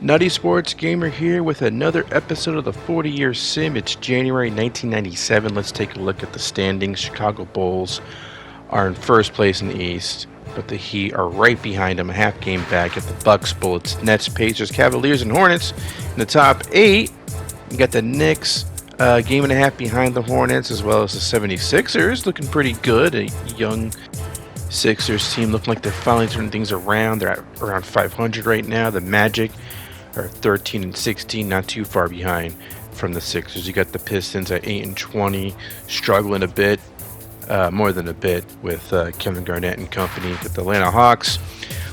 Nutty Sports Gamer here with another episode of the 40-Year Sim. It's January 1997. Let's take a look at the standings. Chicago Bulls are in first place in the East, but the Heat are right behind them, a half game back at the Bucks, Bullets, Nets, Pacers, Cavaliers, and Hornets. In the top 8, you got the Knicks, game and a half behind the Hornets, as well as the 76ers, looking pretty good. A young Sixers team looking like they're finally turning things around. They're at around 500 right now. The Magic are 13 and 16, not too far behind from the Sixers. You got the Pistons at 8 and 20, struggling a bit, more than a bit, with Kevin Garnett and company. With the Atlanta Hawks,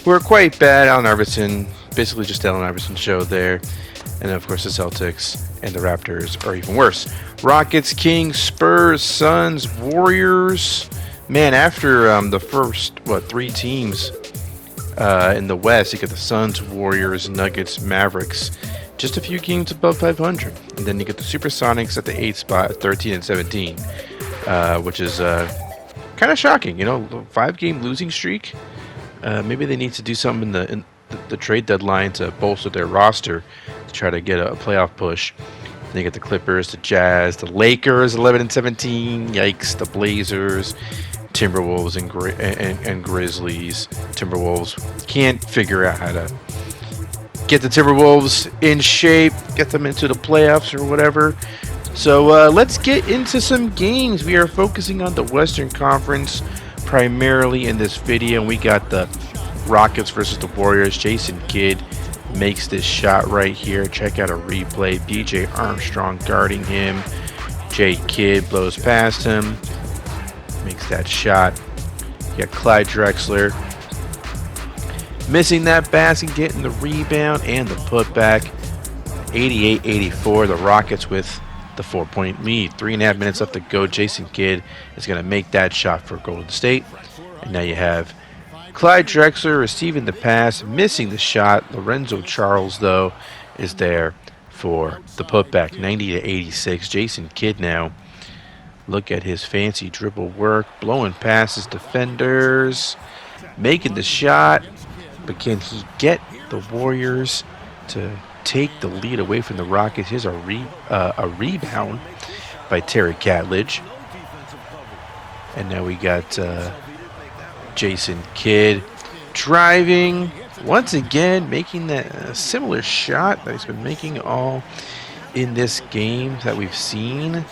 who are quite bad. Allen Iverson, basically just Allen Iverson show there. And then, of course, the Celtics and the Raptors are even worse. Rockets, Kings, Spurs, Suns, Warriors. Man, after the first, three teams in the West, you get the Suns, Warriors, Nuggets, Mavericks, just a few games above 500. And then you get the Supersonics at the 8th spot at 13 and 17, which is kind of shocking. You know, 5-game losing streak. Maybe they need to do something in the trade deadline to bolster their roster to try to get a playoff push. Then you get the Clippers, the Jazz, the Lakers, 11 and 17. Yikes, the Blazers, Timberwolves and Grizzlies. Timberwolves can't figure out how to get the Timberwolves in shape, get them into the playoffs or whatever. So let's get into some games. We are focusing on the Western Conference primarily in this video, and we got the Rockets versus the Warriors. Jason Kidd makes this shot right here. Check out a replay. BJ Armstrong guarding him. Jay Kidd blows past him. Makes that shot. You got Clyde Drexler missing that basket, getting the rebound and the putback. 88-84. The Rockets with the 4-point lead. 3.5 minutes left to go. Jason Kidd is going to make that shot for Golden State. And now you have Clyde Drexler receiving the pass, missing the shot. Lorenzo Charles, though, is there for the putback. 90-86. Jason Kidd now. Look at his fancy dribble work, blowing past his defenders, making the shot. But can he get the Warriors to take the lead away from the Rockets? Here's a rebound by Terry Catledge. And now we got Jason Kidd driving once again, making that similar shot that he's been making all in this game that we've seen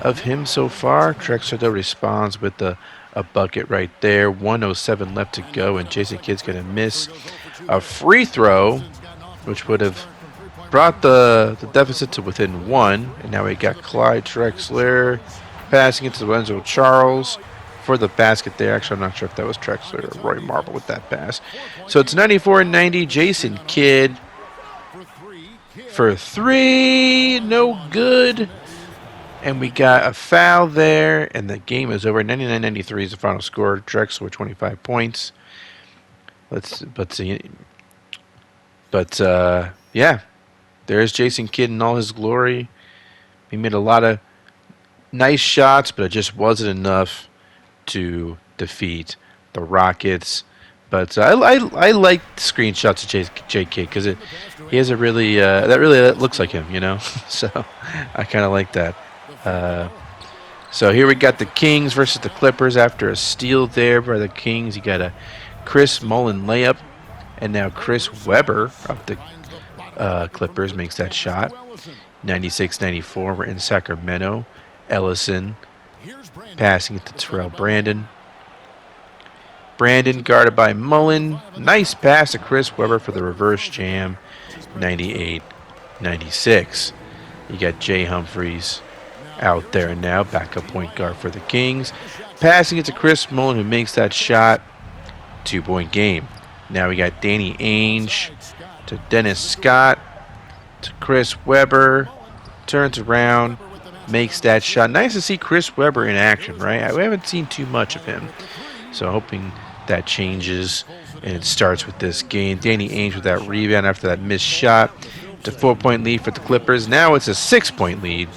of him so far. Drexler though responds with a bucket right there. 1:07 left to go, and Jason Kidd's going to miss a free throw, which would have brought the deficit to within 1. And now we got Clyde Drexler passing it to Lorenzo Charles for the basket there. Actually, I'm not sure if that was Drexler or Roy Marble with that pass. So it's 94-90. Jason Kidd for 3. No good. And we got a foul there, and the game is over. 99-93 is the final score. Drexler with 25 points. Yeah, there's Jason Kidd in all his glory. He made a lot of nice shots, but it just wasn't enough to defeat the Rockets. But I like screenshots of Jay Kidd because he has a really that looks like him, you know. So I kind of like that. So here we got the Kings versus the Clippers after a steal there by the Kings. You got a Chris Mullin layup, and now Chris Webber of the Clippers makes that shot. 96-94. We're in Sacramento. Ellison passing it to Terrell Brandon. Brandon guarded by Mullin. Nice pass to Chris Webber for the reverse jam. 98-96. You got Jay Humphries out there now, backup point guard for the Kings. Passing it to Chris Mullin, who makes that shot. 2-point game. Now we got Danny Ainge to Dennis Scott to Chris Webber. Turns around, makes that shot. Nice to see Chris Webber in action, right? We haven't seen too much of him. So hoping that changes and it starts with this game. Danny Ainge with that rebound after that missed shot. It's a 4-point lead for the Clippers. Now it's a 6-point lead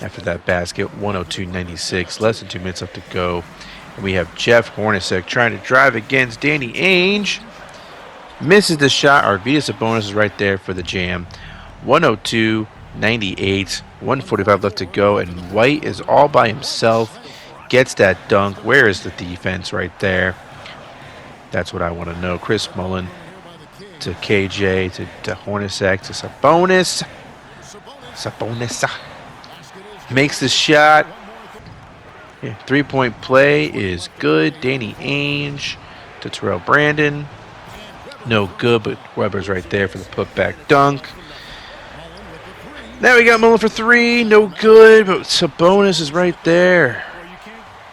after that basket. 102-96. Less than 2 minutes left to go. And we have Jeff Hornacek trying to drive against Danny Ainge. Misses the shot. Arvydas Sabonis is right there for the jam. 102-98. 145 left to go. And White is all by himself. Gets that dunk. Where is the defense right there? That's what I want to know. Chris Mullin to KJ to Hornacek to Sabonis. Sabonis makes the shot. Yeah, 3-point play is good. Danny Ainge to Terrell Brandon. No good, but Weber's right there for the putback dunk. Now we got Mullin for 3. No good, but Sabonis is right there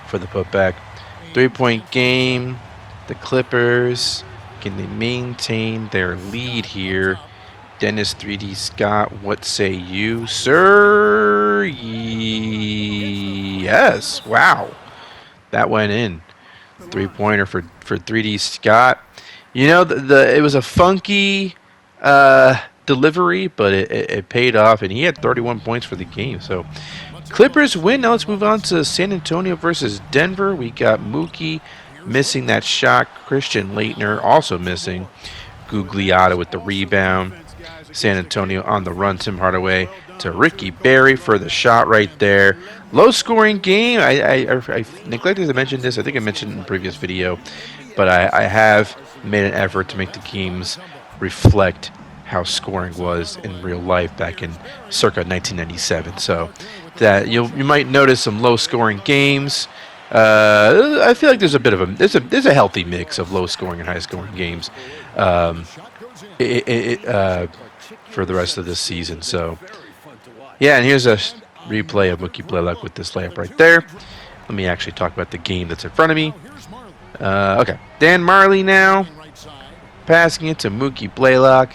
for the putback. 3-point game. The Clippers, can they maintain their lead here? Dennis 3D Scott, what say you, sir? Yes. Wow. That went in. 3-pointer for 3D Scott. You know, it was a funky delivery, but it paid off, and he had 31 points for the game. So Clippers win. Now let's move on to San Antonio versus Denver. We got Mookie missing that shot. Christian Laettner also missing. Gugliotta with the rebound. San Antonio on the run. Tim Hardaway to Ricky Berry for the shot right there. Low scoring game. I neglected to mention this. I think I mentioned it in a previous video. But I have made an effort to make the games reflect how scoring was in real life back in circa 1997. So that you might notice some low scoring games. I feel like there's a bit of there's a healthy mix of low scoring and high scoring games for the rest of this season. So yeah, and here's a replay of Mookie Blaylock with this layup right there. Let me actually talk about the game that's in front of me. Okay, Dan Marley now passing it to Mookie Blaylock.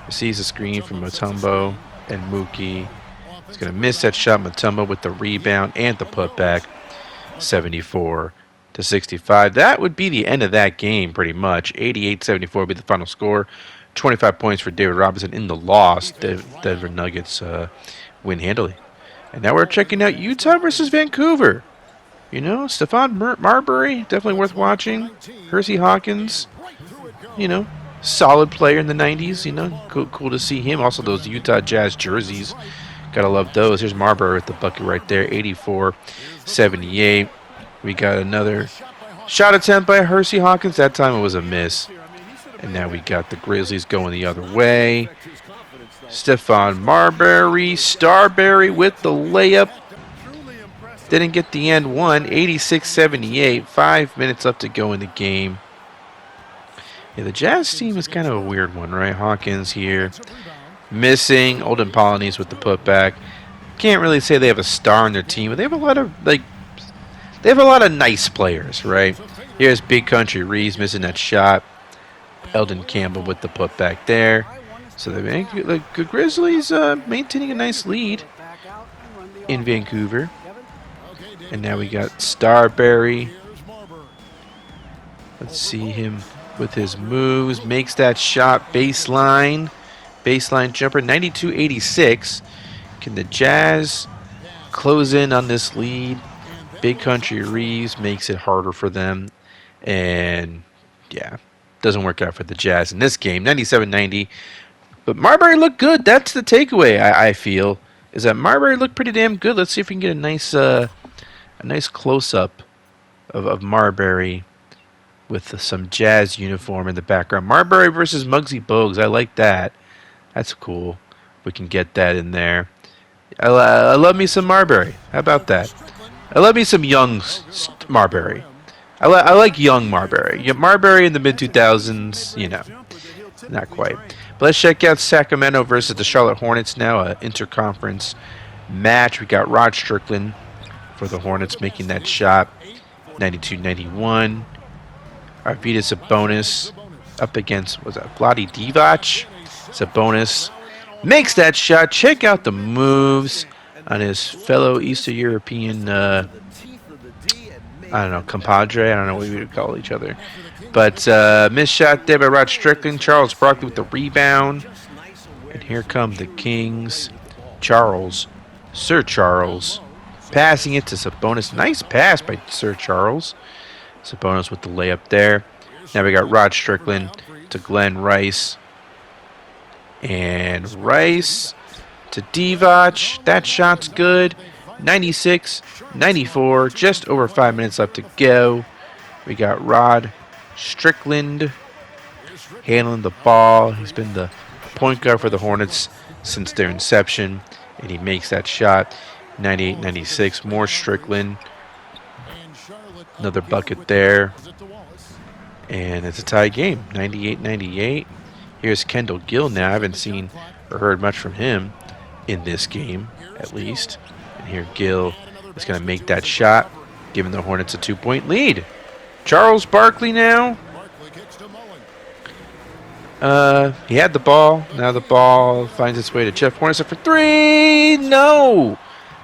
Receives a screen from Mutombo and Mookie. He's going to miss that shot. Mutombo with the rebound and the putback. 74-65. That would be the end of that game pretty much. 88-74 would be the final score. 25 points for David Robinson in the loss. Denver Nuggets win handily. And now we're checking out Utah versus Vancouver. You know, stephon Marbury, definitely worth watching. Hersey Hawkins, you know, solid player in the 90s. You know, cool to see him. Also, those Utah Jazz jerseys. Gotta love those. Here's Marbury with the bucket right there. 84-78. We got another shot attempt by Hersey Hawkins. That time it was a miss. And now we got the Grizzlies going the other way. Stephon Marbury. Starberry with the layup. Didn't get the end one. 86-78. 5 minutes left to go in the game. Yeah, the Jazz team is kind of a weird one, right? Hawkins here. Missing. Olden Polonies with the putback. Can't really say they have a star on their team, but they have a lot of nice players, right? Here's Big Country Reeves missing that shot. Eldon Campbell with the putback there. So the Grizzlies maintaining a nice lead in Vancouver. And now we got Starberry. Let's see him with his moves. Makes that shot. Baseline jumper. 92-86. Can the Jazz close in on this lead? Big Country Reeves makes it harder for them. And yeah, doesn't work out for the Jazz in this game. 97-90. But Marbury looked good. That's the takeaway, I feel, is that Marbury looked pretty damn good. Let's see if we can get a nice close-up of Marbury with some Jazz uniform in the background. Marbury versus Muggsy Bogues. I like that. That's cool. We can get that in there. I love me some Marbury. How about that? I love me some young Marbury. I like young Marbury. Yeah, Marbury in the mid-2000s, you know, not quite. But let's check out Sacramento versus the Charlotte Hornets now, an interconference match. We got Rod Strickland for the Hornets making that shot. 92-91. Arvydas Sabonis up against, Vlade Divac? Sabonis makes that shot. Check out the moves on his fellow Eastern European, I don't know, compadre. I don't know what we would call each other. But missed shot there by Rod Strickland. Charles Barkley with the rebound. And here come the Kings. Sir Charles, passing it to Sabonis. Nice pass by Sir Charles. Sabonis with the layup there. Now we got Rod Strickland to Glenn Rice. And Rice to Divac. That shot's good. 96, 94. Just over 5 minutes left to go. We got Rod Strickland handling the ball. He's been the point guard for the Hornets since their inception. And he makes that shot. 98, 96. More Strickland. Another bucket there. And it's a tie game. 98, 98. Here's Kendall Gill now. I haven't seen or heard much from him in this game, at least. And here Gill is going to make that shot, giving the Hornets a 2-point lead. Charles Barkley now. He had the ball. Now the ball finds its way to Jeff Hornets for 3. No!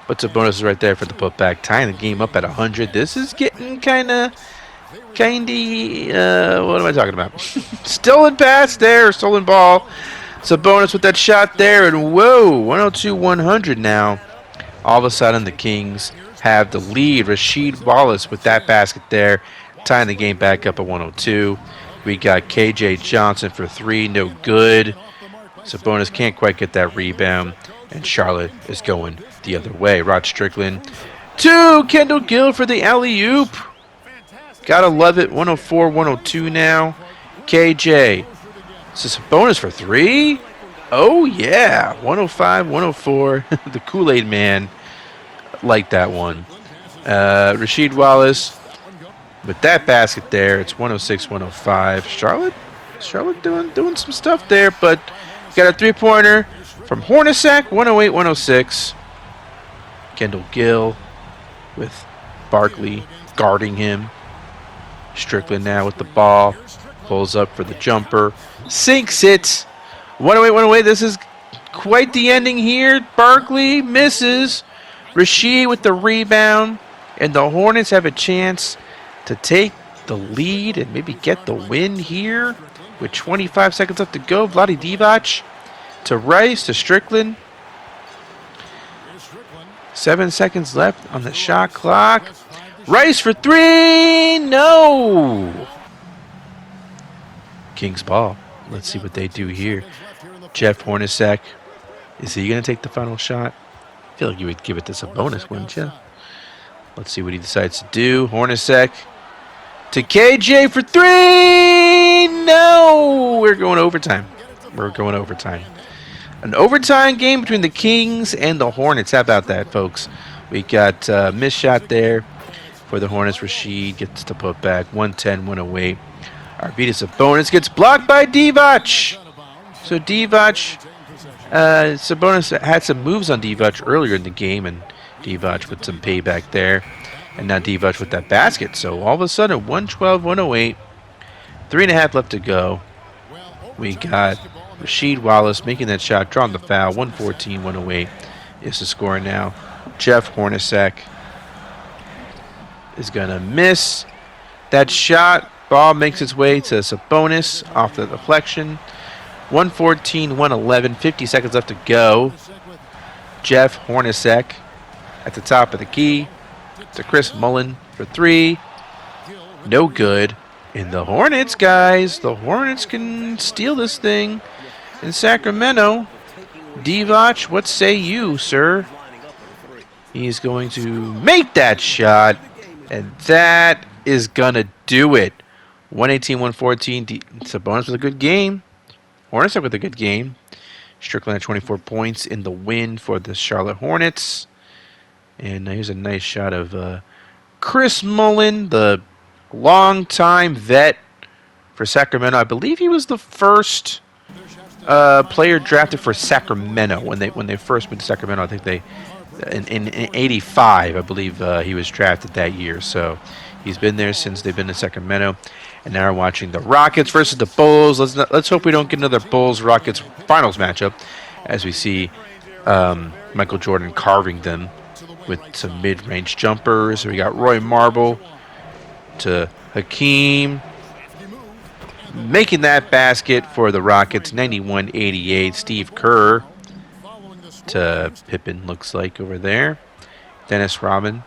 But sabonis is right there for the putback, tying the game up at 100. This is getting kindy, what am I talking about? Stolen pass there, stolen ball. Sabonis with that shot there, and whoa, 102-100 now. All of a sudden, the Kings have the lead. Rasheed Wallace with that basket there, tying the game back up at 102. We got KJ Johnson for 3, no good. Sabonis can't quite get that rebound, and Charlotte is going the other way. Rod Strickland to Kendall Gill for the alley-oop. Gotta love it. 104-102 now. KJ. Is this a bonus for 3? Oh, yeah. 105-104. The Kool-Aid man liked that one. Rasheed Wallace with that basket there. It's 106-105. Charlotte doing some stuff there, but got a three-pointer from Hornacek. 108-106. Kendall Gill with Barkley guarding him. Strickland now with the ball. Pulls up for the jumper. Sinks it. 108-108. This is quite the ending here. Barkley misses. Rasheed with the rebound. And the Hornets have a chance to take the lead and maybe get the win here. With 25 seconds left to go. Vlade Divac to Rice to Strickland. 7 seconds left on the shot clock. Rice for 3. No. Kings ball. Let's see what they do here. Jeff Hornacek. Is he going to take the final shot? I feel like you would give it to sabonis, wouldn't you? Let's see what he decides to do. Hornacek to KJ for 3. No. We're going overtime. An overtime game between the Kings and the Hornets. How about that, folks? We got a missed shot there for the Hornets. Rasheed gets to put back. 110-108. Arvydas Sabonis gets blocked by Divac. So Divac, Sabonis had some moves on Divac earlier in the game, and Divac with some payback there. And now Divac with that basket. So all of a sudden, 112-108. 3.5 left to go. We got Rasheed Wallace making that shot, drawing the foul. 114-108 is the score now. Jeff Hornacek is going to miss that shot. Ball makes its way to Sabonis off the deflection. 114-111. 50 seconds left to go. Jeff Hornacek at the top of the key to Chris Mullin for 3. No good. And the Hornets, guys, the Hornets can steal this thing in Sacramento. Divac, what say you, sir? He's going to make that shot, and that is going to do it. 118-114. Sabonis with a good game. Hornacek with a good game. Strickland at 24 points in the win for the Charlotte Hornets. And here's a nice shot of Chris Mullin, the longtime vet for Sacramento. I believe he was the first player drafted for Sacramento when they first moved to Sacramento. I think they in '85, I believe he was drafted that year. So he's been there since they've been in Sacramento. And now we're watching the Rockets versus the Bulls. Let's hope we don't get another Bulls-Rockets finals matchup, as we see Michael Jordan carving them with some mid-range jumpers. We got Roy Marble to Hakeem, making that basket for the Rockets. 91-88. Steve Kerr to Pippen, looks like, over there. Dennis Rodman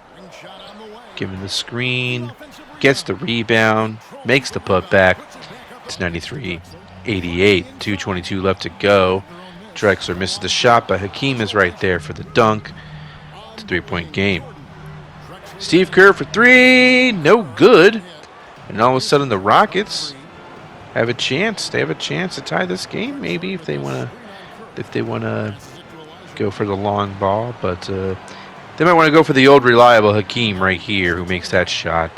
giving the screen, gets the rebound, makes the putback. It's 93 88. 2:22 left to go. Drexler misses the shot, but Hakeem is right there for the dunk. It's a 3-point game. Steve Kerr for 3, no good. And all of a sudden the Rockets have a chance. They have a chance to tie this game, maybe, if they want to go for the long ball. But they might want to go for the old reliable Hakeem right here, who makes that shot.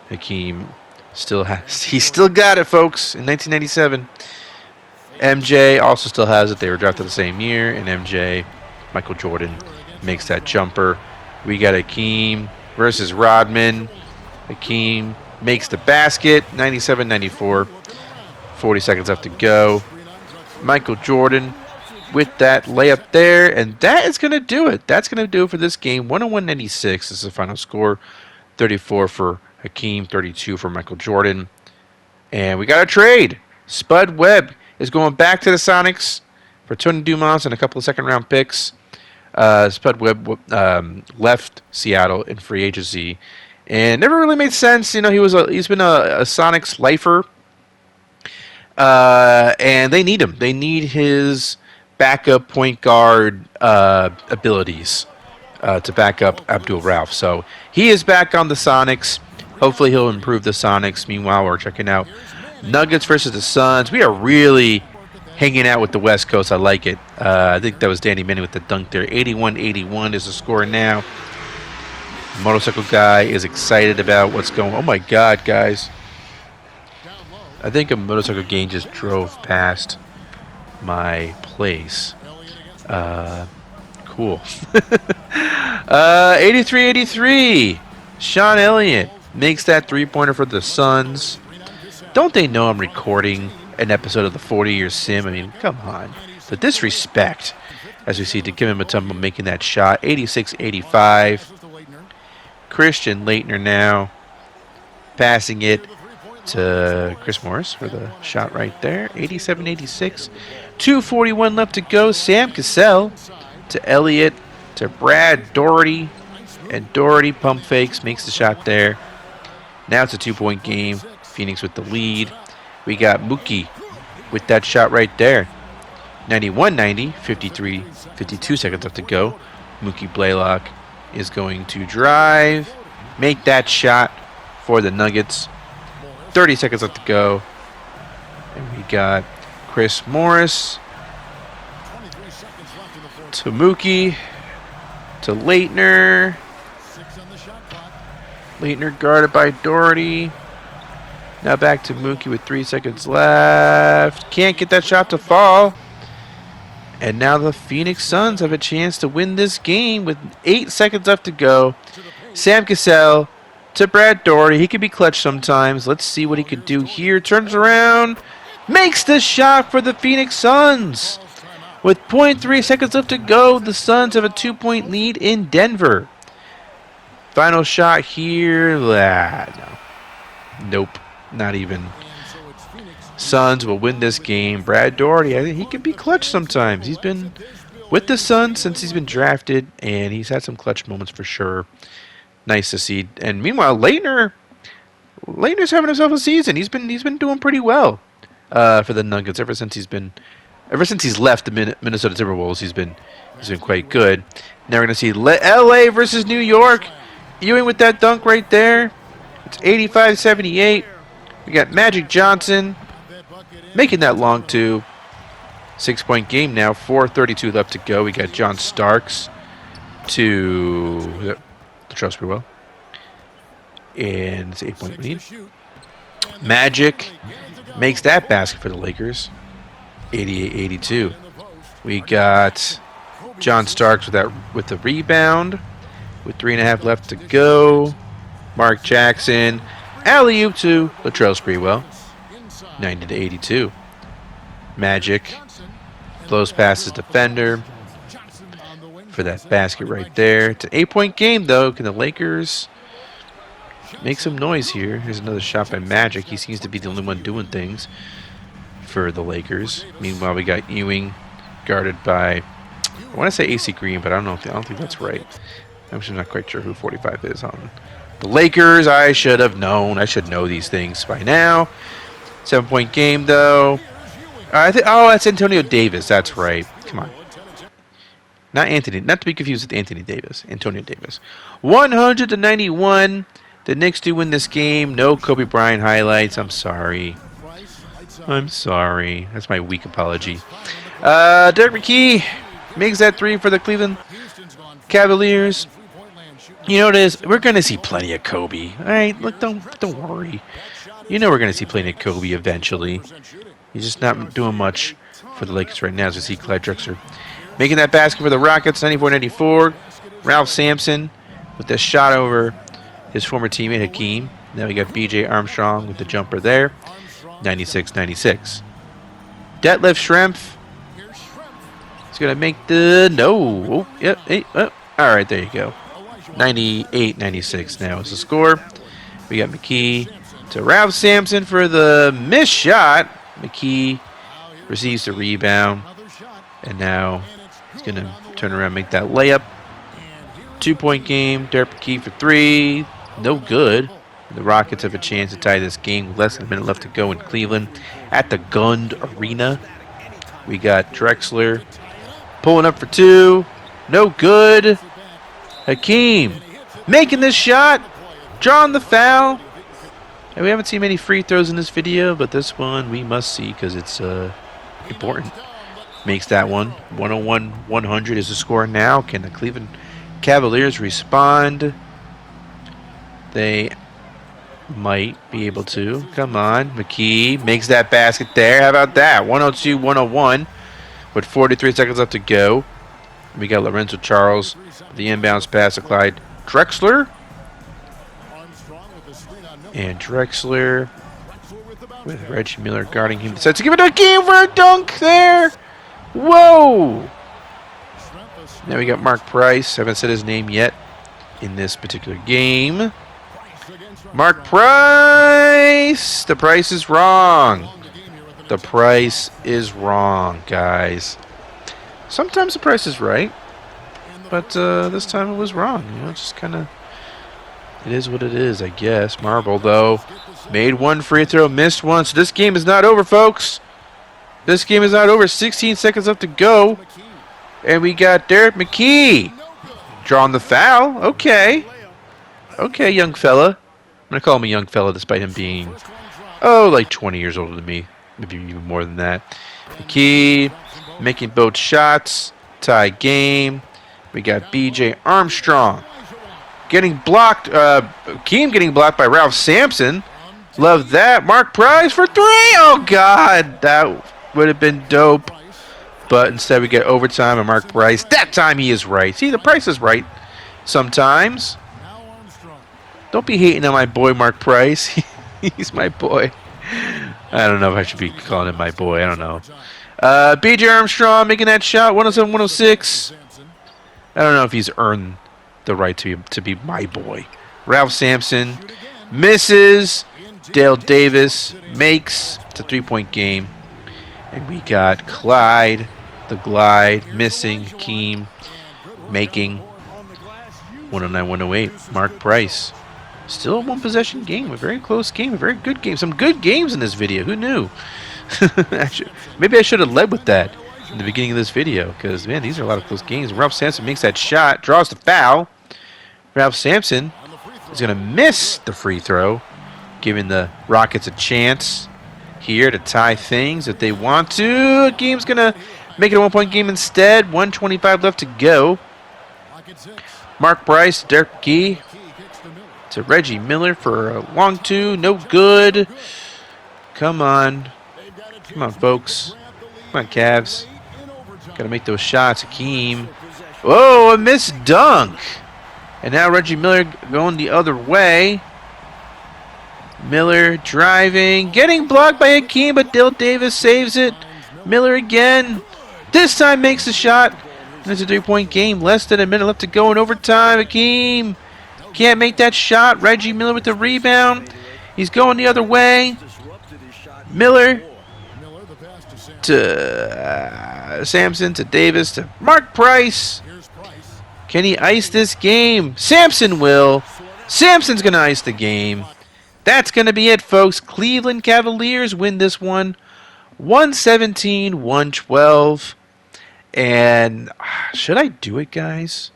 Hakeem still got it, folks, in 1997. MJ also still has it. They were drafted the same year, and MJ, Michael Jordan, makes that jumper. We got Hakeem versus Rodman. Hakeem makes the basket, 97-94. 40 seconds left to go. Michael Jordan with that layup there, and that is going to do it. That's going to do it for this game. 101-96 is the final score. 34 for Hakeem, 32 for Michael Jordan. And we got a trade. Spud Webb is going back to the Sonics for Tony Dumont and a couple of second-round picks. Spud Webb left Seattle in free agency, and never really made sense. You know, he's been a Sonics lifer, and they need him. They need his backup point guard abilities to back up Abdul Rauf. So he is back on the Sonics. Hopefully he'll improve the Sonics. Meanwhile, we're checking out Nuggets versus the Suns. We are really hanging out with the West Coast. I like it. I think that was Danny Manning with the dunk there. 81-81 is the score now. Motorcycle guy is excited about what's going on. Oh my God, guys. I think a motorcycle gang just drove past my place. Cool. 83-83. Shawn Elliott makes that three-pointer for the Suns. Don't they know I'm recording an episode of the 40-year sim? I mean, come on. The disrespect as we see Dikembe Mutombo making that shot. 86-85. Christian Laettner now passing it to Chris Morris for the shot right there. 87-86. 2:41 left to go. Sam Cassell to Elliott to Brad Doherty. And Doherty pump fakes, makes the shot there. Now it's a 2-point game. Phoenix with the lead. We got Mookie with that shot right there. 91-90, 52 seconds left to go. Mookie Blaylock is going to drive, make that shot for the Nuggets. 30 seconds left to go. And we got Chris Morris to Mookie to Laettner. Laettner guarded by Doherty. Now back to Mookie with 3 seconds left. Can't get that shot to fall. And now the Phoenix Suns have a chance to win this game with 8 seconds left to go. Sam Cassell to Brad Doherty. He can be clutch sometimes. Let's see what he could do here. Turns around. Makes the shot for the Phoenix Suns. With 0.3 seconds left to go, the Suns have a 2-point lead in Denver. Final shot here. No. Nope. Not even. Suns will win this game. Brad Doherty, I think he can be clutch sometimes. He's been with the Suns since he's been drafted, and he's had some clutch moments for sure. Nice to see. And meanwhile, Laettner's having himself a season. He's been doing pretty well for the Nuggets ever since he's left the Minnesota Timberwolves. He's been quite good. Now we're gonna see LA versus New York. Ewing with that dunk right there. It's 85-78. We got Magic Johnson making that long two. 6-point game now. 4:32 left to go. We got John Starks to Latrell Sprewell. And it's an 8-point lead. Magic makes that basket for the Lakers. 88-82. We got John Starks with the rebound. With 3.5 left to go. Mark Jackson. Alley-oop to Latrell Sprewell. 90-82. Magic blows past his defender for that basket right there. It's an 8-point game, though. Can the Lakers make some noise here? Here's another shot by Magic. He seems to be the only one doing things for the Lakers. Meanwhile, we got Ewing guarded by, I want to say AC Green, but I don't think that's right. I'm just not quite sure who 45 is on the Lakers. I should have known. I should know these things by now. 7-point game, though. Oh, that's Antonio Davis. That's right. Come on. Not Anthony. Not to be confused with Anthony Davis. Antonio Davis. 100-91. The Knicks do win this game. No Kobe Bryant highlights. I'm sorry. I'm sorry. That's my weak apology. Derek McKee makes that 3 for the Cleveland Cavaliers. You know what it is? We're going to see plenty of Kobe. All right? Look, don't worry. You know we're going to see plenty of Kobe eventually. He's just not doing much for the Lakers right now, as we see Clyde Drexler making that basket for the Rockets, 94-94. Ralph Sampson with the shot over his former teammate Hakeem. Now we got B.J. Armstrong with the jumper there, 96-96. Detlef Schrempf is going to make the no. Oh, yep. Hey, oh. All right, there you go. 98-96 now is the score. We got McKee to Ralph Sampson for the missed shot. McKee receives the rebound, and now he's going to turn around and make that layup. 2-point game. Derek McKee for 3. No good. The Rockets have a chance to tie this game with less than a minute left to go in Cleveland at the Gund Arena. We got Drexler pulling up for 2. No good. Hakeem making this shot. Drawing the foul. And we haven't seen many free throws in this video, but this one we must see because it's important. Makes that one. 101-100 is the score now. Can the Cleveland Cavaliers respond? They might be able to. Come on. McKee makes that basket there. How about that? 102-101 with 43 seconds left to go. We got Lorenzo Charles. The inbounds pass to Clyde Drexler. And Drexler with Reggie Miller guarding him. Decides to give it a game for a dunk there. Whoa. Now we got Mark Price. Haven't said his name yet in this particular game. Mark Price. The price is wrong. The price is wrong, guys. Sometimes the price is right, but this time it was wrong. You know, just kind of, it is what it is, I guess. Marble, though, made one free throw, missed one. So this game is not over, folks. This game is not over. 16 seconds left to go. And we got Derek McKee drawing the foul. Okay. Okay, young fella. I'm going to call him a young fella despite him being, like 20 years older than me. Maybe even more than that. McKee making both shots. Tie game. We got B.J. Armstrong getting blocked. Keem getting blocked by Ralph Sampson. Love that. Mark Price for 3. Oh, God. That would have been dope. But instead we get overtime and Mark Price. That time he is right. See, the Price is right sometimes. Don't be hating on my boy Mark Price. He's my boy. I don't know if I should be calling him my boy. I don't know. B.J. Armstrong making that shot. 107-106. I don't know if he's earned the right to be my boy. Ralph Sampson misses. Dale Davis makes. It's a 3-point game. And we got Clyde, the glide, missing. Keem making. 109-108. Mark Price. Still a one-possession game. A very close game. A very good game. Some good games in this video. Who knew? Maybe I should have led with that in the beginning of this video. Because, man, these are a lot of close games. Ralph Sampson makes that shot. Draws the foul. Ralph Sampson is going to miss the free throw. Giving the Rockets a chance here to tie things if they want to. The game's going to make it a 1-point game instead. 1:25 left to go. Mark Price, Derek McKee to Reggie Miller for a long 2. No good. Come on. Come on, folks. Come on, Cavs. Got to make those shots. Hakeem. Whoa, a missed dunk. And now Reggie Miller going the other way. Miller driving. Getting blocked by Hakeem, but Dale Davis saves it. Miller again. This time makes the shot. And it's a 3-point game. Less than a minute left to go in overtime. Hakeem can't make that shot. Reggie Miller with the rebound. He's going the other way. Miller to Sampson to Davis to Mark Price. Can he ice this game? Sampson will. Sampson's going to ice the game. That's going to be it, folks. Cleveland Cavaliers win this one 117-112. And should I do it, guys?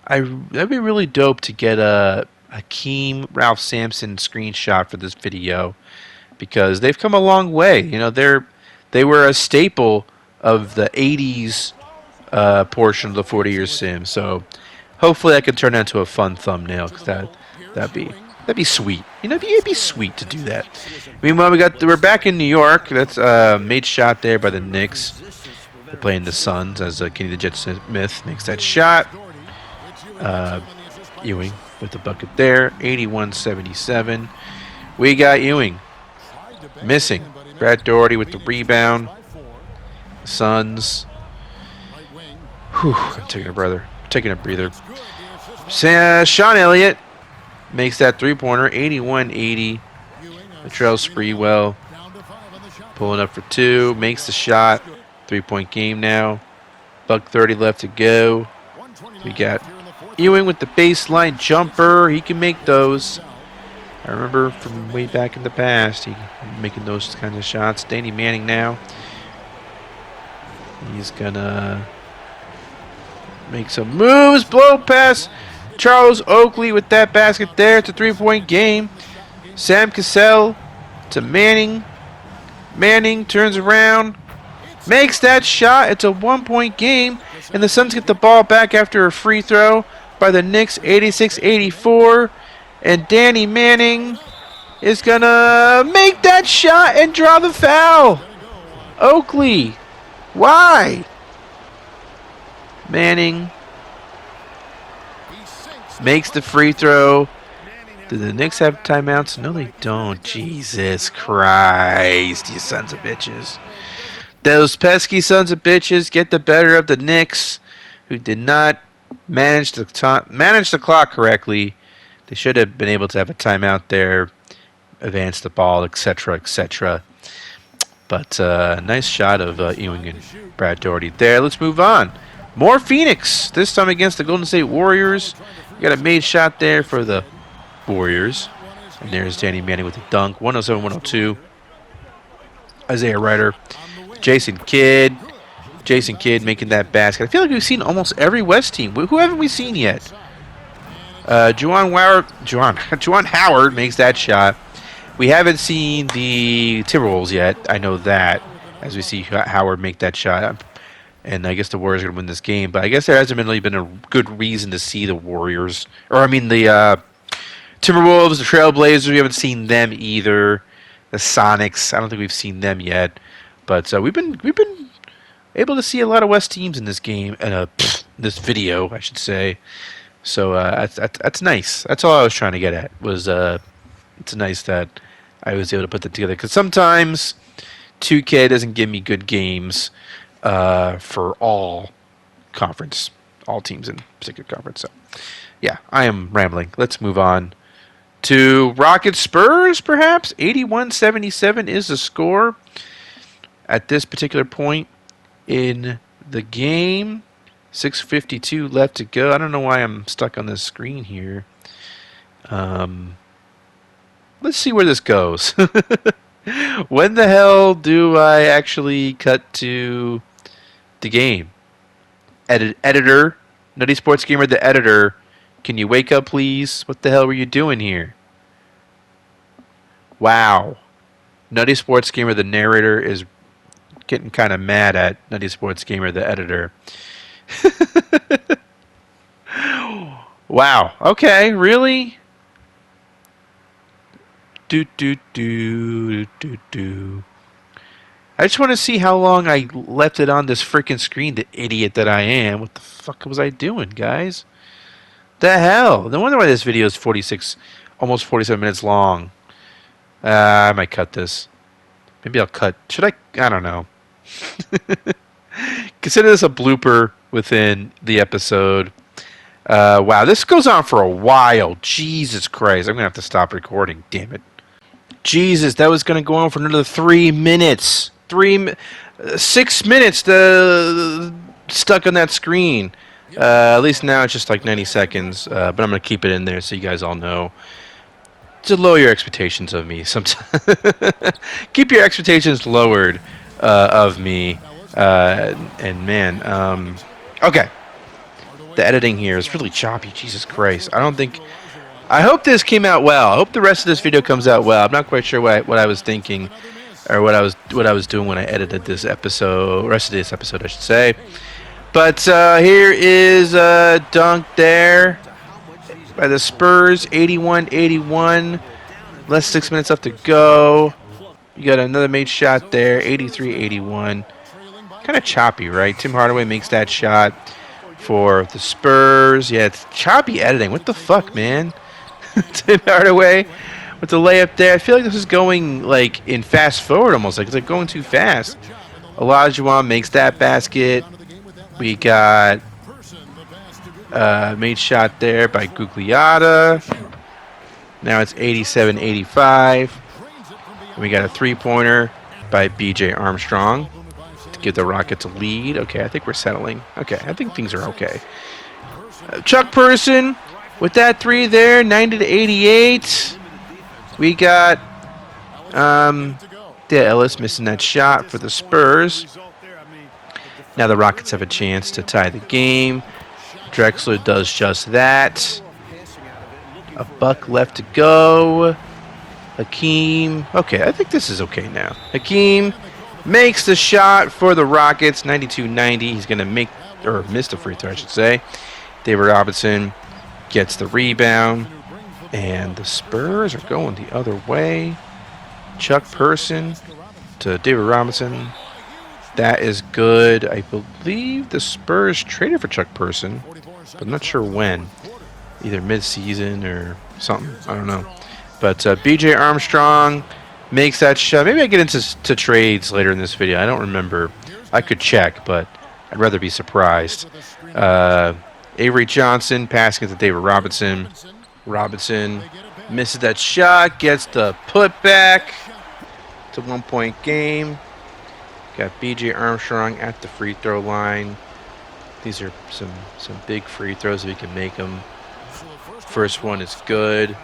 That'd be really dope to get a Hakeem Ralph Sampson screenshot for this video, because they've come a long way. You know, they were a staple of the 80s portion of the 40-year sim. So hopefully I can turn that into a fun thumbnail, because that'd be sweet. You know, it'd be sweet to do that. Meanwhile, we're back in New York. That's made shot there by the Knicks. They're playing the Suns as Kenny the Jet Smith makes that shot. Ewing with the bucket there, 81-77. We got Ewing missing. Brad Daugherty with the rebound. Suns. Whew, I'm taking a breather. Shawn Elliott makes that three-pointer, 81-80. Latrell Sprewell pulling up for two, makes the shot. Three-point game now. $1:30 left to go. We got Ewing with the baseline jumper. He can make those. I remember from way back in the past, he making those kind of shots. Danny Manning now. He's gonna make some moves. Blow pass. Charles Oakley with that basket there. It's a three-point game. Sam Cassell to Manning. Manning turns around. Makes that shot. It's a one-point game. And the Suns get the ball back after a free throw by the Knicks, 86-84. And Danny Manning is going to make that shot and draw the foul. Oakley. Why? Manning makes the free throw. Do the Knicks have timeouts? No, they don't. Jesus Christ, you sons of bitches. Those pesky sons of bitches get the better of the Knicks, who did not manage the clock correctly. They should have been able to have a timeout there, advance the ball, etc., etc. But nice shot of Ewing and Brad Daugherty there. Let's move on. More Phoenix, this time against the Golden State Warriors. We got a made shot there for the Warriors. And there's Danny Manning with the dunk, 107-102. Isaiah Ryder. Jason Kidd making that basket. I feel like we've seen almost every West team. Who haven't we seen yet? Juwan Howard makes that shot. We haven't seen the Timberwolves yet. I know that, as we see Howard make that shot. And I guess the Warriors are going to win this game. But I guess there hasn't really been a good reason to see the Warriors. Or, I mean, the Timberwolves, the Trailblazers, we haven't seen them either. The Sonics, I don't think we've seen them yet. But we've been able to see a lot of West teams in this game, and this video, I should say. So that's nice. That's all I was trying to get at. Was it's nice that I was able to put that together, because sometimes 2K doesn't give me good games for all teams in particular conference. So yeah, I am rambling. Let's move on to Rockets Spurs. Perhaps 81-77 is the score at this particular point in the game. 6:52 left to go. I don't know why I'm stuck on this screen here. Let's see where this goes. When the hell do I actually cut to the game? Editor, Nutty Sports Gamer, the editor, can you wake up, please? What the hell were you doing here? Wow. Nutty Sports Gamer, the narrator, is getting kind of mad at Nutty Sports Gamer, the editor. Wow. Okay, really? I just want to see how long I left it on this freaking screen, the idiot that I am. What the fuck was I doing, guys? The hell? No wonder why this video is almost 47 minutes long. I might cut this. Maybe I'll cut. Should I? I don't know. Consider this a blooper within the episode. Wow, this goes on for a while. Jesus Christ. I'm going to have to stop recording. Damn it. Jesus, that was going to go on for another 3 minutes. 6 minutes stuck on that screen. At least now it's just like 90 seconds. But I'm going to keep it in there so you guys all know. to lower your expectations of me. Sometimes keep your expectations lowered of me. And man, okay. The editing here is really choppy. Jesus Christ! I don't think. I hope this came out well. I hope the rest of this video comes out well. I'm not quite sure what I was thinking, or what I was doing when I edited this episode. Rest of this episode, I should say. But here is a dunk there by the Spurs, 81-81. Less 6 minutes left to go. You got another made shot there, 83-81. Kind of choppy, right? Tim Hardaway makes that shot for the Spurs. Yeah, it's choppy editing. What the fuck, man? Tim Hardaway with the layup there. I feel like this is going like in fast forward almost. Like it's like going too fast. Olajuwon makes that basket. We got made shot there by Gugliotta. Now it's 87-85. We got a three-pointer by B.J. Armstrong to give the Rockets a lead. Okay, I think we're settling. Okay, I think things are okay. Chuck Person with that three there, 90-88. We got Ellis missing that shot for the Spurs. Now the Rockets have a chance to tie the game. Drexler does just that. A buck left to go. Hakeem. Okay, I think this is okay now. Hakeem makes the shot for the Rockets, 92-90. He's going to make, or miss the free throw, I should say. David Robinson gets the rebound. And the Spurs are going the other way. Chuck Person to David Robinson. That is good. I believe the Spurs traded for Chuck Person, but I'm not sure when. Either mid-season or something. I don't know. But B.J. Armstrong makes that shot. Maybe I get into trades later in this video. I don't remember. I could check, but I'd rather be surprised. Avery Johnson passing it to David Robinson. Robinson misses that shot. Gets the putback. It's a one-point game. Got B.J. Armstrong at the free throw line. These are some big free throws if we can make them. First one is good.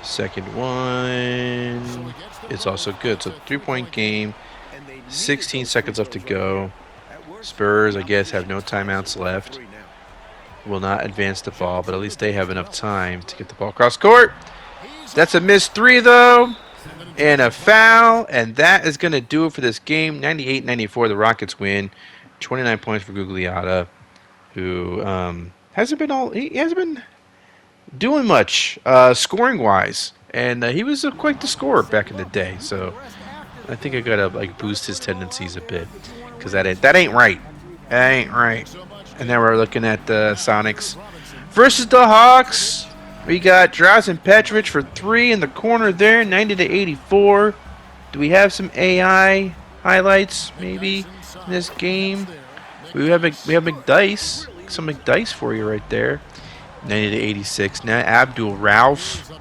Second one is also good. So 3-point game. 16 seconds left to go. Spurs, I guess, have no timeouts left. Will not advance the ball, but at least they have enough time to get the ball across court. That's a missed three, though. And a foul, and that is going to do it for this game. 98-94, the Rockets win. 29 points for Gugliotta, who hasn't been doing much scoring-wise, and he was quite the scorer back in the day. So I think I gotta boost his tendencies a bit, because that ain't right. That ain't right. And now we're looking at the Sonics versus the Hawks. We got Drazen Petrovic for three in the corner there, 90-84. Do we have some AI highlights maybe in this game? We have McDice, some McDice for you right there, 90-86. Now Abdul Rauf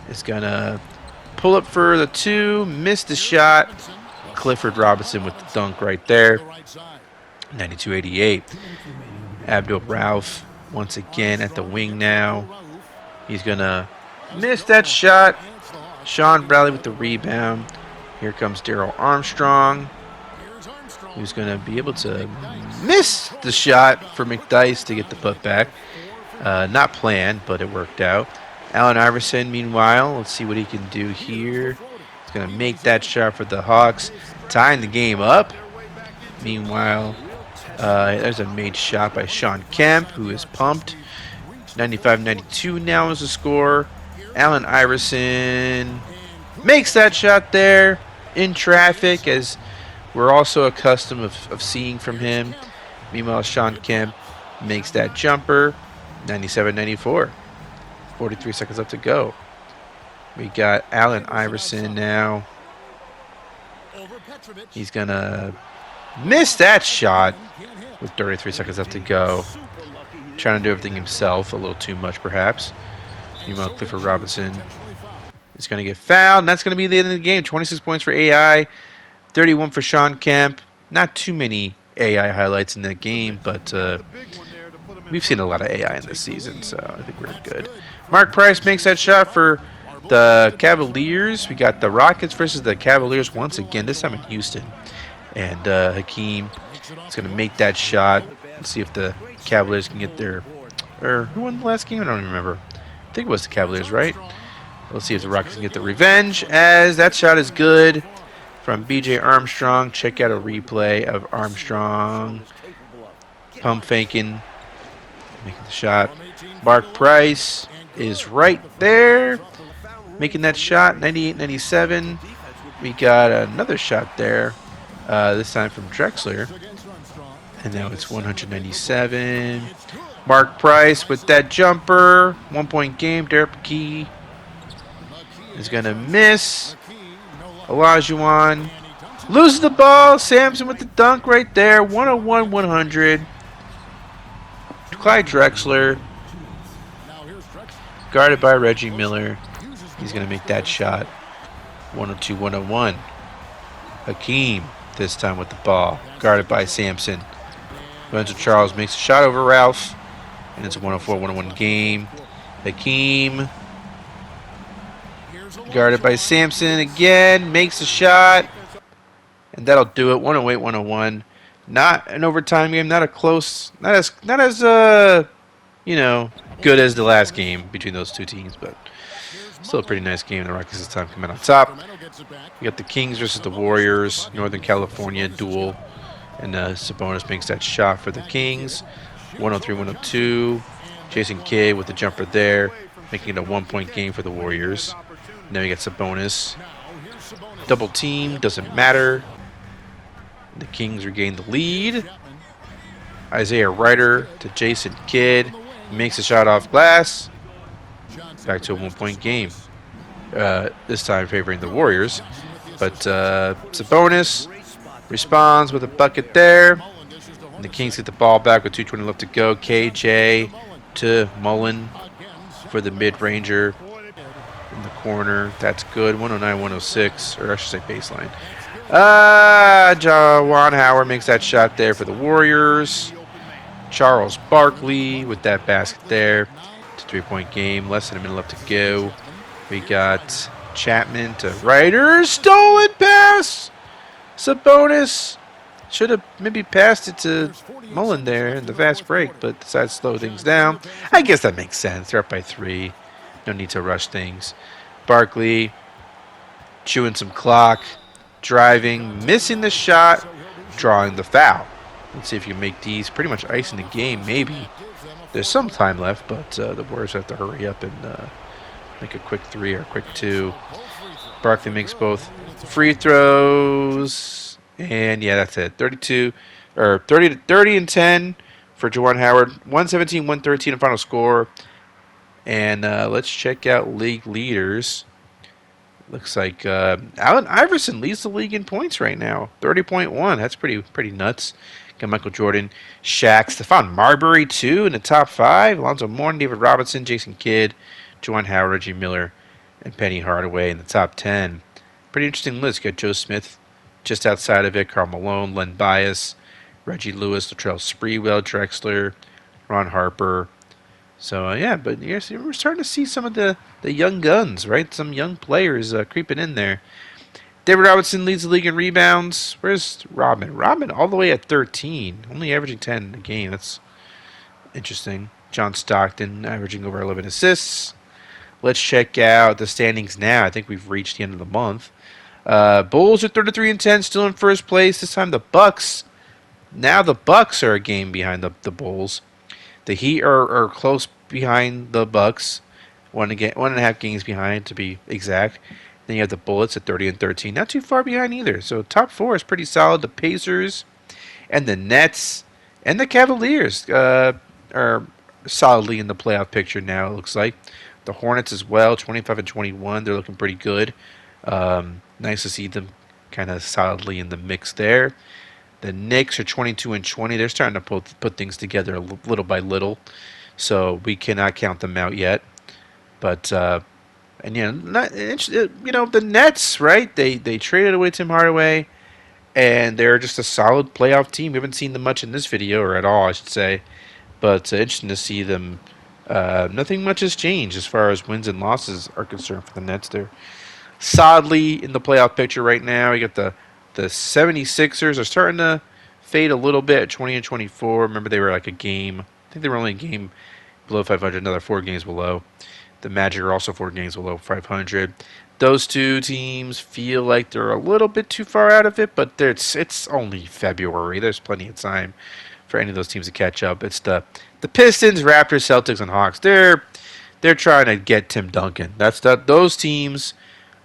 is gonna pull up for the two, miss the shot. Clifford Robinson with the dunk right there, 92-88. Abdul Rauf once again at the wing now. He's going to miss that shot. Shawn Bradley with the rebound. Here comes Daryl Armstrong, who's going to be able to miss the shot for McDice to get the putback. Not planned, but it worked out. Allen Iverson, meanwhile, let's see what he can do here. He's going to make that shot for the Hawks, tying the game up. Meanwhile, there's a made shot by Shawn Kemp, who is pumped. 95-92 now is the score. Allen Iverson makes that shot there in traffic, as we're also accustomed of seeing from him. Meanwhile, Shawn Kemp makes that jumper. 97-94. 43 seconds left to go. We got Allen Iverson now. He's going to miss that shot with 33 seconds left to go. Trying to do everything himself, a little too much perhaps. Meanwhile, Clifford Robinson is going to get fouled, and that's going to be the end of the game. 26 points for AI, 31 for Shawn Kemp. Not too many AI highlights in that game, but we've seen a lot of AI in this season, so I think we're good. Mark Price makes that shot for the Cavaliers. We got the Rockets versus the Cavaliers once again, this time in Houston. And Hakeem is going to make that shot. Let's see if the Cavaliers can get their... Or who won the last game? I don't even remember. I think it was the Cavaliers, right? Let's see if the Rockets can get the revenge, as that shot is good from B.J. Armstrong. Check out a replay of Armstrong pump faking, making the shot. Mark Price is right there, making that shot, 98-97. We got another shot there, this time from Drexler, and now it's 197. Mark Price with that jumper, 1-point game. Derek McKee is going to miss. Olajuwon loses the ball. Sampson with the dunk right there. 101-100. Clyde Drexler, guarded by Reggie Miller. He's going to make that shot. 102-101. Hakeem, this time with the ball, guarded by Sampson. Lorenzo Charles makes a shot over Ralph, and it's a 104-101 game. Hakeem, guarded by Sampson again, makes a shot, and that'll do it. 108-101. Not an overtime game, not a close, not as you know, good as the last game between those two teams, but still a pretty nice game. The Rockets this time come out on top. We got the Kings versus the Warriors, Northern California duel, and Sabonis makes that shot for the Kings. 103-102. Jason Kidd with the jumper there, making it a 1-point game for the Warriors. And then we got Sabonis. Double team, doesn't matter. The Kings regain the lead. Isaiah Ryder to Jason Kidd. Makes a shot off glass. Back to a 1-point game. This time favoring the Warriors. But Sabonis responds with a bucket there. And the Kings get the ball back with 2:20 left to go. KJ to Mullen for the mid-ranger in the corner. That's good. 109-106, or I should say baseline. Juwan Howard makes that shot there for the Warriors. Charles Barkley with that basket there. It's a 3-point game. Less than a minute left to go. We got Chapman to Ryder. Stolen pass! Sabonis should have maybe passed it to Mullen there in the fast break, but decided to slow things down. I guess that makes sense. They're up by 3. No need to rush things. Barkley chewing some clock. Driving, missing the shot, drawing the foul. Let's see if you make these pretty much icing the game, maybe. There's some time left, but the Warriors have to hurry up and make a quick 3 or a quick 2. Barkley makes both free throws, and yeah, that's it. 30 and 10 for Juwan Howard. 117-113 in final score. And let's check out league leaders. Looks like Allen Iverson leads the league in points right now. 30.1. That's pretty nuts. Got Michael Jordan, Shaq, Stephon Marbury, too, in the top 5. Alonzo Mourning, David Robinson, Jason Kidd, Juwan Howard, Reggie Miller, and Penny Hardaway in the top 10. Pretty interesting list. Got Joe Smith just outside of it, Karl Malone, Len Bias, Reggie Lewis, Latrell Sprewell, Drexler, Ron Harper. So, yeah, but yes, we're starting to see some of the young guns, right? Some young players creeping in there. David Robinson leads the league in rebounds. Where's Robin? Robin all the way at 13, only averaging 10 a game. That's interesting. John Stockton averaging over 11 assists. Let's check out the standings now. I think we've reached the end of the month. Bulls are 33 and 10, still in first place. This time the Bucks. Now the Bucks are a game behind the Bulls. The Heat are close behind the Bucks, 1.5 games behind to be exact. Then you have the Bullets at 30 and 13, not too far behind either. So top 4 is pretty solid. The Pacers and the Nets and the Cavaliers are solidly in the playoff picture now. It looks like the Hornets as well, 25 and 21. They're looking pretty good. Nice to see them kind of solidly in the mix there. The Knicks are 22 and 20. They're starting to put things together little by little, so we cannot count them out yet. But and the Nets, right? They traded away Tim Hardaway, and they're just a solid playoff team. We haven't seen them much in this video, or at all, I should say. But interesting to see them Nothing much has changed as far as wins and losses are concerned for the Nets. They're solidly in the playoff picture right now. You got the 76ers are starting to fade a little bit, 20 and 24. Remember, they were like a game. I think they were only a game below 500, another 4 games below. The Magic are also 4 games below 500. Those two teams feel like they're a little bit too far out of it, but it's only February. There's plenty of time for any of those teams to catch up. It's the Pistons, Raptors, Celtics, and Hawks. They're trying to get Tim Duncan. Those teams.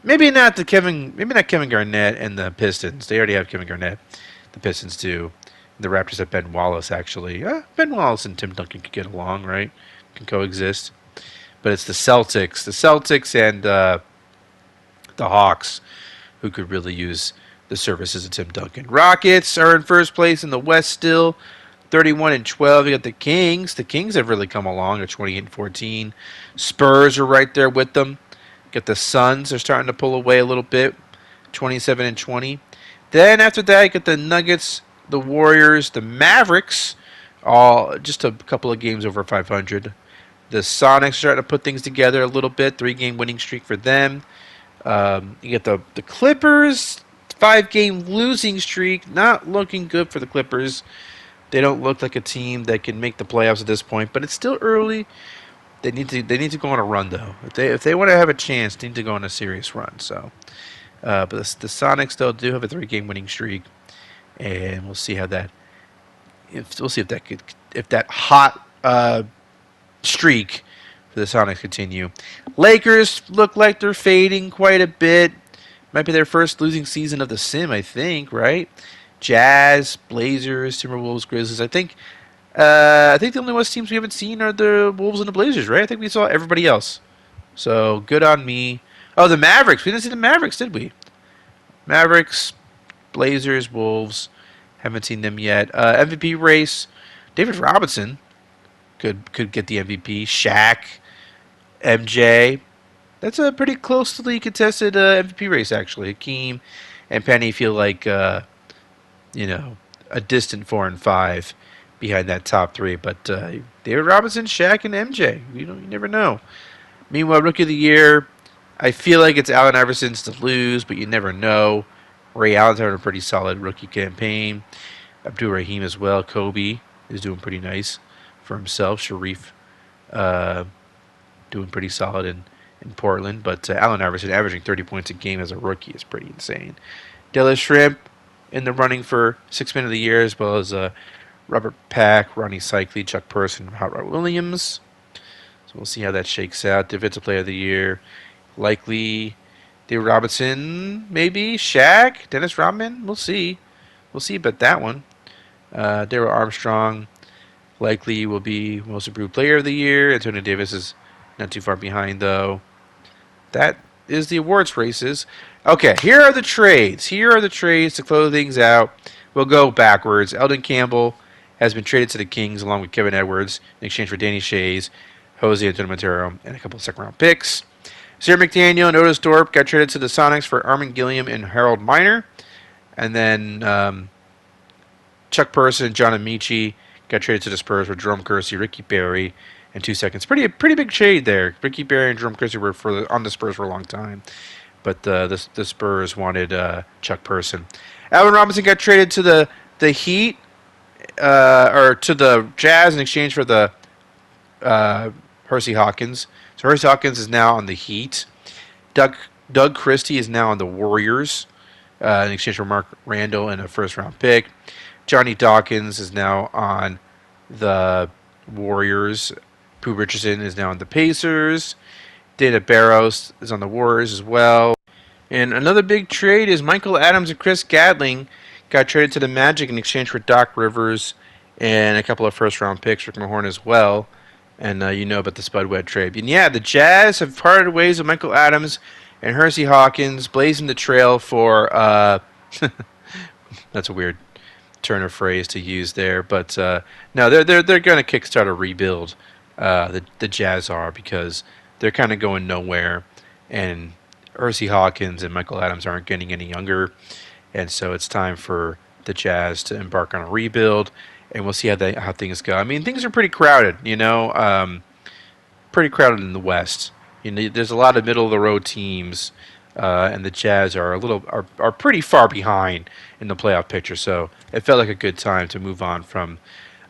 Maybe not Kevin Garnett and the Pistons. They already have Kevin Garnett. The Pistons do. The Raptors have Ben Wallace, actually. Ben Wallace and Tim Duncan could get along, right? Can coexist. But it's the Celtics and the Hawks who could really use the services of Tim Duncan. Rockets are in first place in the West still, 31 and 12. You got the Kings. The Kings have really come along at 28 and 14. Spurs are right there with them. Got the Suns are starting to pull away a little bit, 27 and 20. Then after that, you got the Nuggets, the Warriors, the Mavericks, all just a couple of games over 500. The Sonics are starting to put things together a little bit, 3-game winning streak for them. You got the Clippers, 5-game losing streak, not looking good for the Clippers. They don't look like a team that can make the playoffs at this point, but it's still early. They need to go on a run though. If they want to have a chance, they need to go on a serious run. So, but the Sonics though do have a 3-game winning streak, and we'll see how that. If that hot streak for the Sonics continue. Lakers look like they're fading quite a bit. Might be their first losing season of the sim, I think. Right? Jazz, Blazers, Timberwolves, Grizzlies. I think the only West teams we haven't seen are the Wolves and the Blazers, right? I think we saw everybody else. So, good on me. Oh, the Mavericks. We didn't see the Mavericks, did we? Mavericks, Blazers, Wolves. Haven't seen them yet. MVP race. David Robinson could get the MVP. Shaq, MJ. That's a pretty closely contested MVP race, actually. Hakeem and Penny feel like, a distant 4 and 5 behind that top 3. But David Robinson, Shaq, and MJ. You never know. Meanwhile, Rookie of the Year, I feel like it's Allen Iverson's to lose, but you never know. Ray Allen's having a pretty solid rookie campaign. Abdul Rahim as well. Kobe is doing pretty nice for himself. Sharif doing pretty solid in Portland. But Allen Iverson averaging 30 points a game as a rookie is pretty insane. Dallas Shrimp in the running for 6 Man of the Year, as well as Robert Pack, Ronnie Cycli, Chuck Person, and Hot Rod Williams. So we'll see how that shakes out. Defensive Player of the Year, likely David Robinson, maybe Shaq, Dennis Rodman. We'll see about that one. Darryl Armstrong likely will be Most Improved Player of the Year. Antonio Davis is not too far behind, though. That is the awards races. Okay, here are the trades. To close things out. We'll go backwards. Eldon Campbell has been traded to the Kings along with Kevin Edwards in exchange for Danny Shays, Jose Antonio Montero, and a couple of second-round picks. Sarah McDaniel and Otis Thorpe got traded to the Sonics for Armin Gilliam and Harold Miner. And then Chuck Person and John Amici got traded to the Spurs for Jerome Kersey, Ricky Berry, and 2 seconds. Pretty big trade there. Ricky Berry and Jerome Kersey were on the Spurs for a long time. But the Spurs wanted Chuck Person. Alvin Robinson got traded to the Heat, or to the Jazz in exchange for the Hersey Hawkins. So Hersey Hawkins is now on the Heat. Doug Christie is now on the Warriors in exchange for Mark Randall and a first-round pick. Johnny Dawkins is now on the Warriors. Pooh Richardson is now on the Pacers. Dana Barros is on the Warriors as well. And another big trade is Michael Adams and Chris Gatling got traded to the Magic in exchange for Doc Rivers and a couple of first-round picks, Rick Mahorn as well. And you know about the Spud Webb trade. And yeah, the Jazz have parted ways with Michael Adams and Hersey Hawkins, blazing the trail for that's a weird turn of phrase to use there, but no, they're going to kickstart a rebuild. The Jazz are, because they're kind of going nowhere, and Hersey Hawkins and Michael Adams aren't getting any younger, and so it's time for the Jazz to embark on a rebuild, and we'll see how things go. I mean, things are pretty crowded, pretty crowded in the West. There's a lot of middle of the road teams, and the Jazz are pretty far behind in the playoff picture. So it felt like a good time to move on from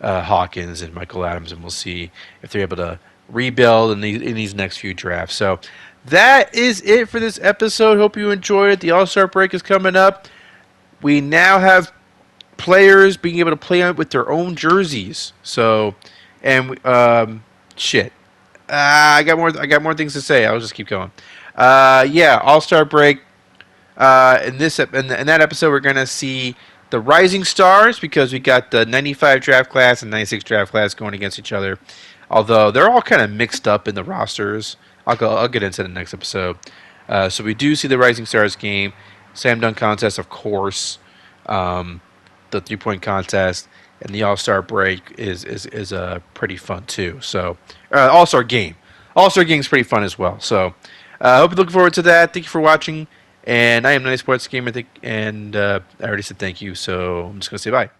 Hawkins and Michael Adams, and we'll see if they're able to rebuild in these next few drafts. So that is it for this episode. Hope you enjoyed it. The All-Star break is coming up. We now have players being able to play with their own jerseys. So, and shit. I got more things to say. I'll just keep going. All-Star break. In that episode, we're gonna see the rising stars because we got the 95 draft class and 96 draft class going against each other. Although they're all kind of mixed up in the rosters. I'll get into the next episode. So we do see the rising stars game, slam dunk contest, of course, the 3-point contest, and the All-Star break is pretty fun too. So All-Star game is pretty fun as well. So I hope you're looking forward to that. Thank you for watching. And I am Night Sports Gamer, and I already said thank you, so I'm just going to say bye.